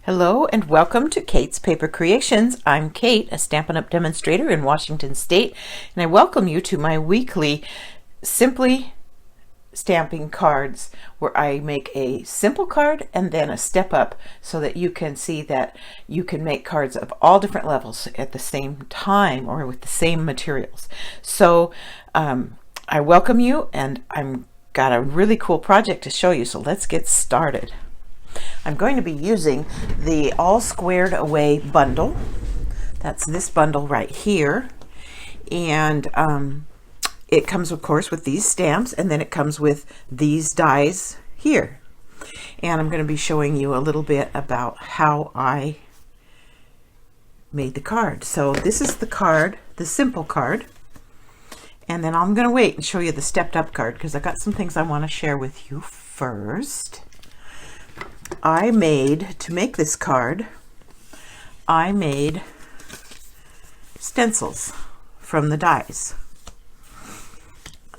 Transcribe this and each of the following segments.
Hello and welcome to Kate's Paper Creations. I'm Kate, a Stampin' Up! Demonstrator in Washington State, and I welcome you to my weekly Simply Stamping cards where I make a simple card and then a step up so that you can see that you can make cards of all different levels at the same time or with the same materials. So I welcome you, and I'm got a really cool project to show you, so let's get started. I'm going to be using the All Squared Away bundle. That's this bundle right here. And it comes, of course, with these stamps, and then it comes with these dies here. And I'm going to be showing you a little bit about how I made the card. So this is the card, the simple card. And then I'm going to wait and show you the stepped up card because I've got some things I want to share with you first. To make this card, I made stencils from the dies.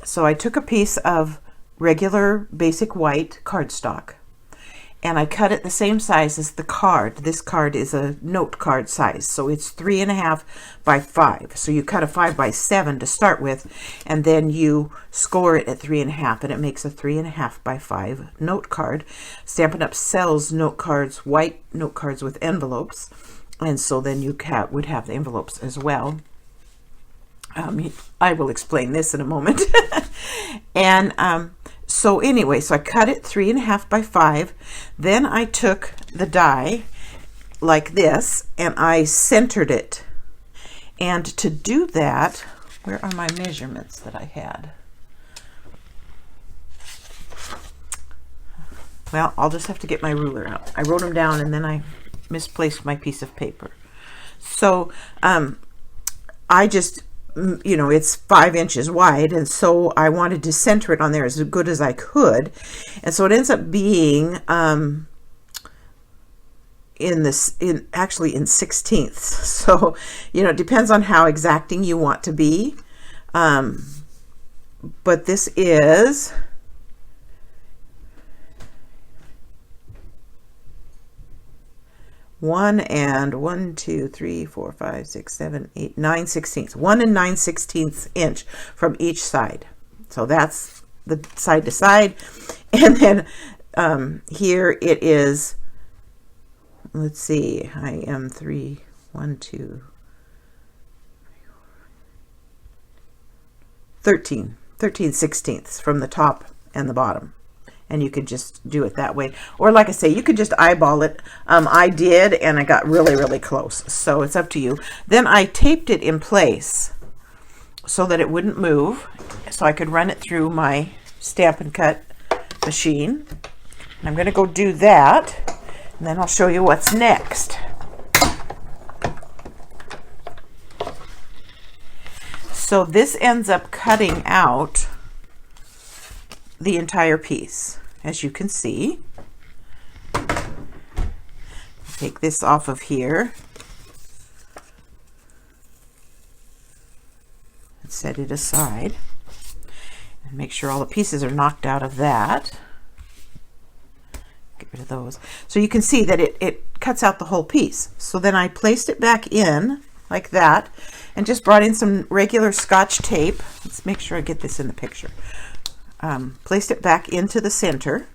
So I took a piece of regular basic white cardstock and I cut it the same size as the card. This card is a note card size, so it's 3.5 by 5. So you cut a 5 by 7 to start with, and then you score it at 3.5, and it makes a 3.5 by 5 note card. Stampin' Up! Sells note cards, white note cards with envelopes, and so then you would have the envelopes as well. I will explain this in a moment. And so anyway, so I cut it 3.5 by 5. Then I took the die like this and I centered it. And to do that, where are my measurements that I had? Well, I'll just have to get my ruler out. I wrote them down and then I misplaced my piece of paper. So I just, it's 5 inches wide, and so I wanted to center it on there as good as I could, and so it ends up being actually in 16ths. So it depends on how exacting you want to be, but this is 1 and 2, 3, 4, 5, 6, 7, 8, 9 16ths. 1 and 9 16ths inch from each side. So that's the side to side. And then here it is, let's see, I am 13 16ths from the top and the bottom. And you could just do it that way. Or like I say, you could just eyeball it. I did, and I got really, really close. So it's up to you. Then I taped it in place so that it wouldn't move. So I could run it through my Stampin' Cut machine. And I'm going to go do that. And then I'll show you what's next. So this ends up cutting out the entire piece, as you can see. Take this off of here and set it aside and make sure all the pieces are knocked out of that. Get rid of those. So you can see that it cuts out the whole piece. So then I placed it back in like that and just brought in some regular Scotch tape. Let's make sure I get this in the picture. Placed it back into the center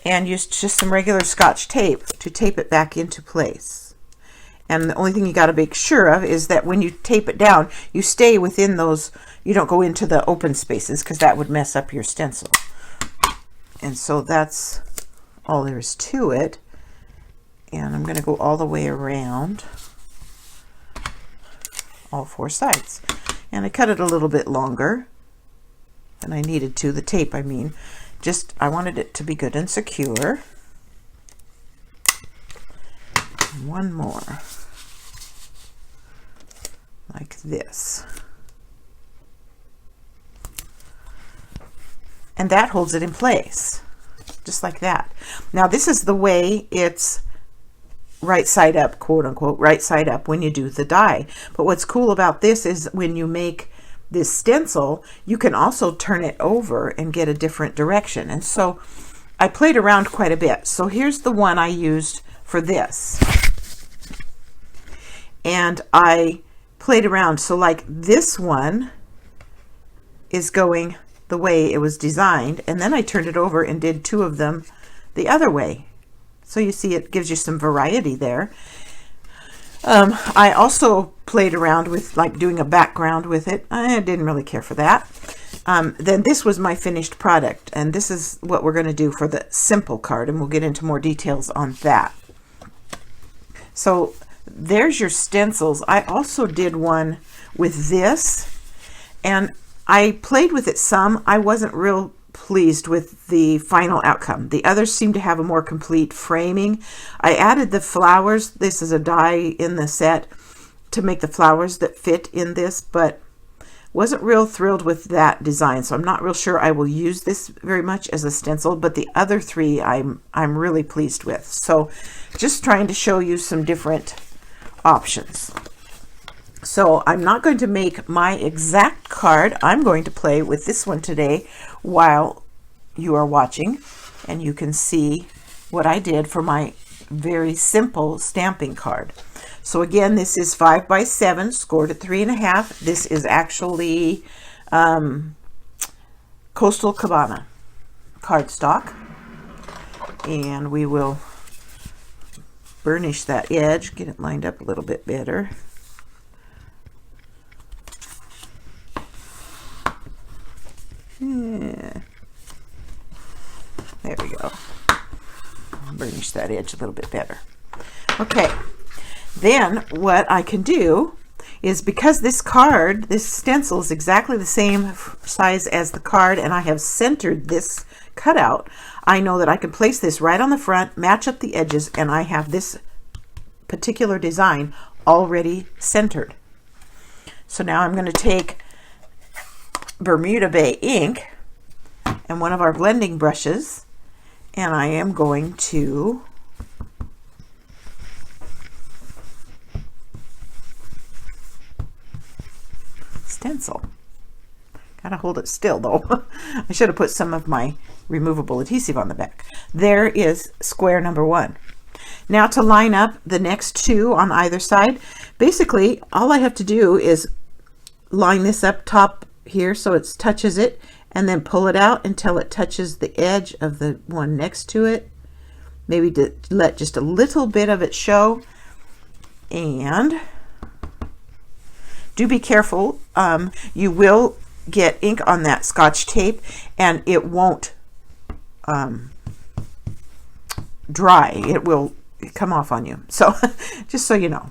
and used just some regular Scotch tape to tape it back into place. And the only thing you got to make sure of is that when you tape it down, you stay within those, you don't go into the open spaces because that would mess up your stencil. And so that's all there is to it. And I'm going to go all the way around all 4 sides. And I cut it a little bit longer than I needed to, the tape I mean. I wanted it to be good and secure. And one more like this, and that holds it in place just like that. Now this is the way it's right side up, quote unquote, right side up when you do the die. But what's cool about this is when you make this stencil, you can also turn it over and get a different direction. And so I played around quite a bit. So here's the one I used for this. And I played around. So like this one is going the way it was designed. And then I turned it over and did two of them the other way. So you see it gives you some variety there. I also played around with like doing a background with it. I didn't really care for that. Then this was my finished product, and this is what we're going to do for the simple card, and we'll get into more details on that. So there's your stencils. I also did one with this, and I played with it some. I wasn't real pleased with the final outcome. The others seem to have a more complete framing. I added the flowers. This is a die in the set to make the flowers that fit in this, but wasn't real thrilled with that design. So I'm not real sure I will use this very much as a stencil, but the other three I'm really pleased with. So just trying to show you some different options. So I'm not going to make my exact card. I'm going to play with this one today while you are watching, and you can see what I did for my very simple stamping card. So again, this is 5 by 7, scored at 3.5. This is actually Coastal Cabana cardstock, and we will burnish that edge, get it lined up a little bit better. Yeah. There we go. Burnish that edge a little bit better. Okay, then what I can do is, because this card, this stencil is exactly the same size as the card, and I have centered this cutout, I know that I can place this right on the front, match up the edges, and I have this particular design already centered. So now I'm going to take Bermuda Bay ink and one of our blending brushes, and I am going to stencil. Gotta hold it still though. I should have put some of my removable adhesive on the back. There is square number 1. Now to line up the next two on either side, basically all I have to do is line this up top here so it touches it, and then pull it out until it touches the edge of the one next to it. Maybe to let just a little bit of it show. And do be careful. You will get ink on that Scotch tape, and it won't dry. It will come off on you. So just so you know.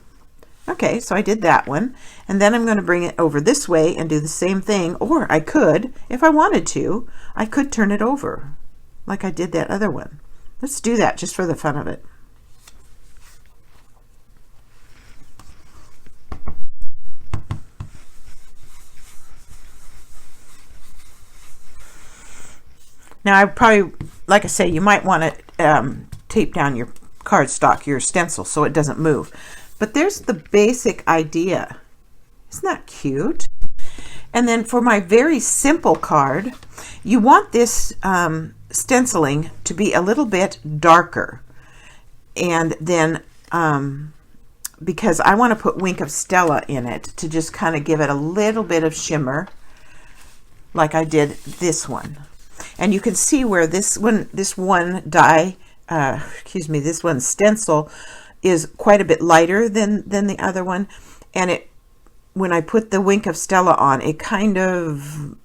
Okay, so I did that one, and then I'm going to bring it over this way and do the same thing, or I could, if I wanted to, I could turn it over like I did that other one. Let's do that just for the fun of it. Now I probably, like I say, you might want to tape down your cardstock, your stencil, so it doesn't move. But there's the basic idea. Isn't that cute? And then for my very simple card, you want this stenciling to be a little bit darker. And then, because I want to put Wink of Stella in it to just kind of give it a little bit of shimmer, like I did this one. And you can see where this one stencil is quite a bit lighter than the other one, and when I put the Wink of Stella on, it kind of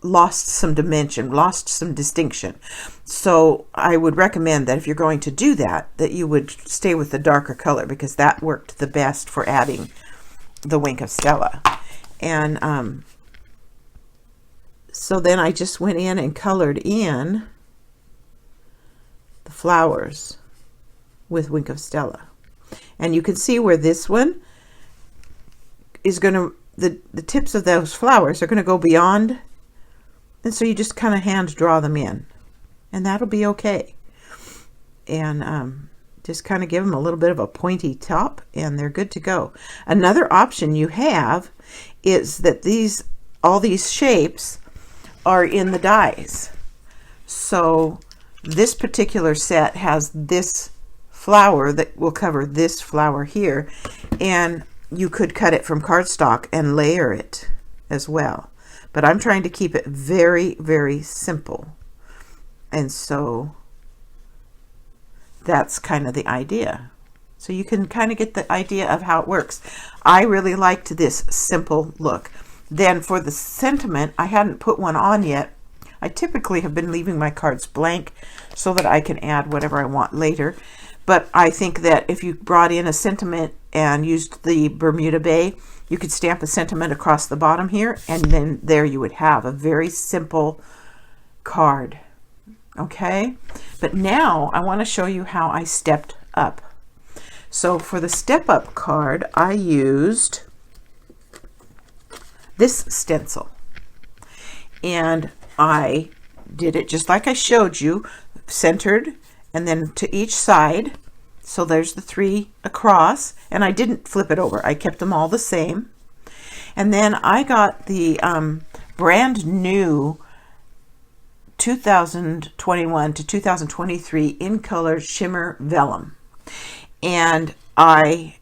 lost some dimension, lost some distinction. So I would recommend that if you're going to do that, that you would stay with the darker color, because that worked the best for adding the Wink of Stella. And so then I just went in and colored in the flowers with Wink of Stella. And you can see where this one is going to, the tips of those flowers are going to go beyond, and so you just kind of hand draw them in, and that'll be okay. And just kind of give them a little bit of a pointy top, and they're good to go. Another option you have is that all these shapes are in the dies. So this particular set has this flower that will cover this flower here, and you could cut it from cardstock and layer it as well. But I'm trying to keep it very, very simple. And so that's kind of the idea. So you can kind of get the idea of how it works. I really liked this simple look. Then for the sentiment, I hadn't put one on yet. I typically have been leaving my cards blank so that I can add whatever I want later. But I think that if you brought in a sentiment and used the Bermuda Bay, you could stamp a sentiment across the bottom here, and then there you would have a very simple card. Okay, but now I want to show you how I stepped up. So for the step up card, I used this stencil, and I did it just like I showed you, centered and then to each side. So there's the 3 across, and I didn't flip it over. I kept them all the same. And then I got the brand new 2021 to 2023 in color shimmer vellum, and I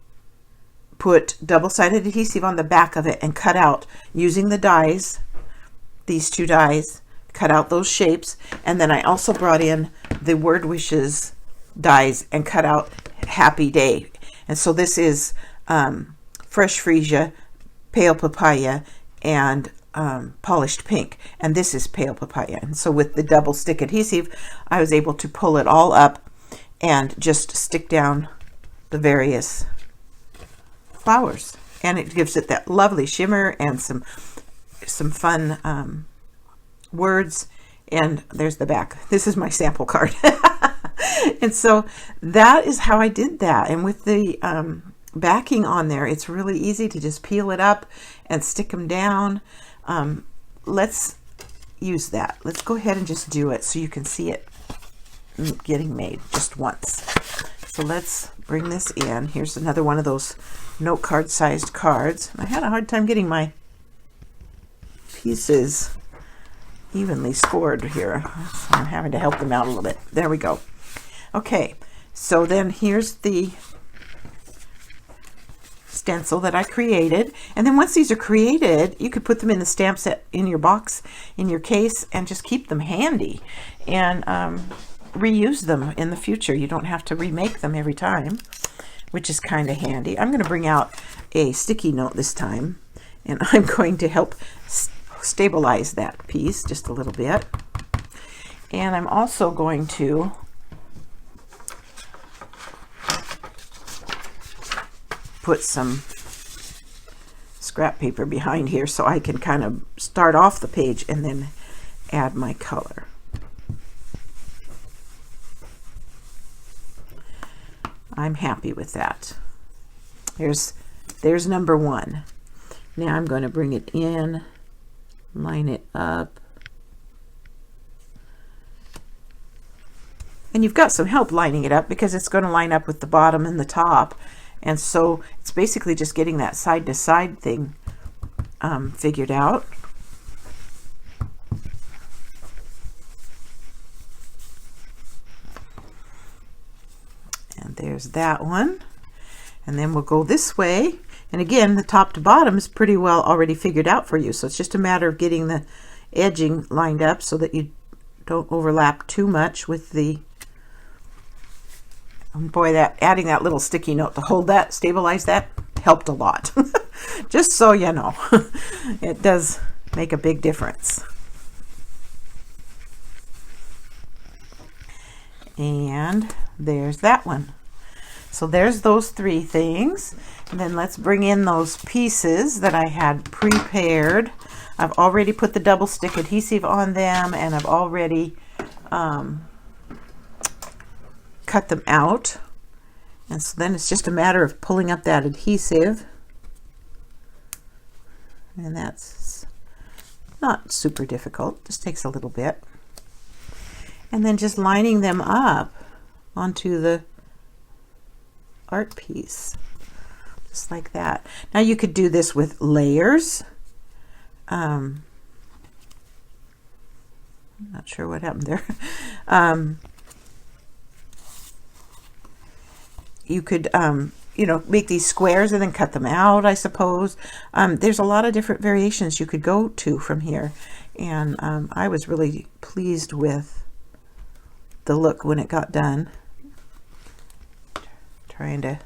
put double-sided adhesive on the back of it and cut out using the dies, these 2 dies, cut out those shapes. And then I also brought in the Word Wishes dies and cut out Happy Day. And so this is fresh freesia, pale papaya, and polished pink, and this is pale papaya. And so with the double stick adhesive, I was able to pull it all up and just stick down the various flowers, and it gives it that lovely shimmer and some fun words. And there's the back. This is my sample card. And so that is how I did that. And with the backing on there, it's really easy to just peel it up and stick them down. Let's use that. Let's go ahead and just do it so you can see it getting made just once. So let's bring this in. Here's another one of those note card sized cards. I had a hard time getting my pieces evenly scored here, so I'm having to help them out a little bit. There we go. Okay, so then here's the stencil that I created, and then once these are created, you could put them in the stamp set in your box, in your case, and just keep them handy and reuse them in the future. You don't have to remake them every time, which is kind of handy. I'm going to bring out a sticky note this time, and I'm going to help stabilize that piece just a little bit. And I'm also going to put some scrap paper behind here so I can kind of start off the page and then add my color. I'm happy with that. There's number 1. Now I'm going to bring it in, line it up. And you've got some help lining it up because it's going to line up with the bottom and the top. And so it's basically just getting that side to side thing figured out. And there's that one. And then we'll go this way. And again, the top to bottom is pretty well already figured out for you. So it's just a matter of getting the edging lined up so that you don't overlap too much with the... Boy, that adding that little sticky note to hold that, stabilize that, helped a lot. Just so you know, it does make a big difference. And there's that one. So there's those 3 things. And then let's bring in those pieces that I had prepared. I've already put the double stick adhesive on them, and I've already cut them out. And so then it's just a matter of pulling up that adhesive, and that's not super difficult, just takes a little bit, and then just lining them up onto the art piece just like that. Now you could do this with layers. I'm not sure what happened there. you could, you know, make these squares and then cut them out, I suppose. There's a lot of different variations you could go to from here. And I was really pleased with the look when it got done. Trying to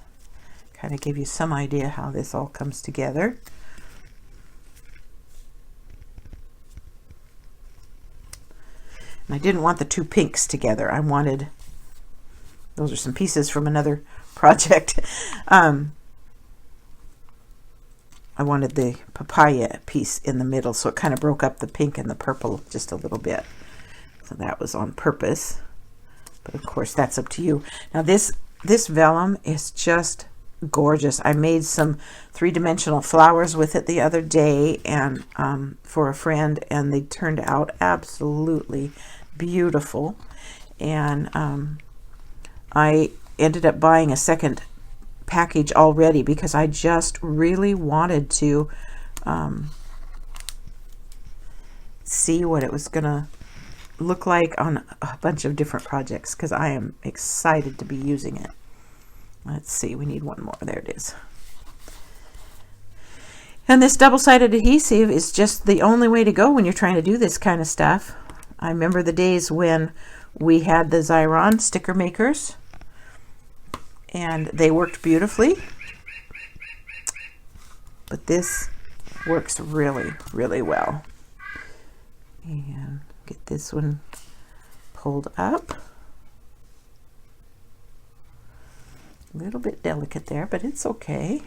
kind of give you some idea how this all comes together. And I didn't want the two pinks together. I wanted, those are some pieces from another project. I wanted the papaya piece in the middle, so it kind of broke up the pink and the purple just a little bit. So that was on purpose. But of course, that's up to you. Now this vellum is just gorgeous. I made some three-dimensional flowers with it the other day, and for a friend, and they turned out absolutely beautiful. And I ended up buying a second package already because I just really wanted to see what it was gonna look like on a bunch of different projects, because I am excited to be using it. Let's see, we need one more. There it is. And this double-sided adhesive is just the only way to go when you're trying to do this kind of stuff. I remember the days when we had the Xyron sticker makers, and they worked beautifully. But this works really, really well. And get this one pulled up. A little bit delicate there, but it's okay.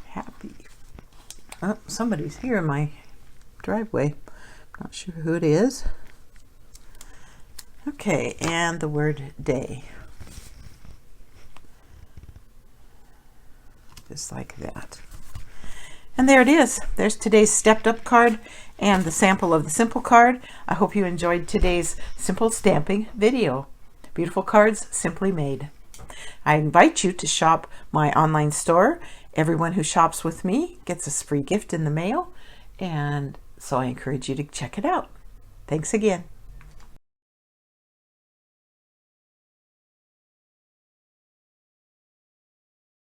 Happy. Oh, somebody's here in my driveway. Not sure who it is. Okay, and the word day. Just like that. And there it is. There's today's stepped up card and the sample of the simple card. I hope you enjoyed today's simple stamping video. Beautiful cards, simply made. I invite you to shop my online store. Everyone who shops with me gets a free gift in the mail, and so I encourage you to check it out. Thanks again.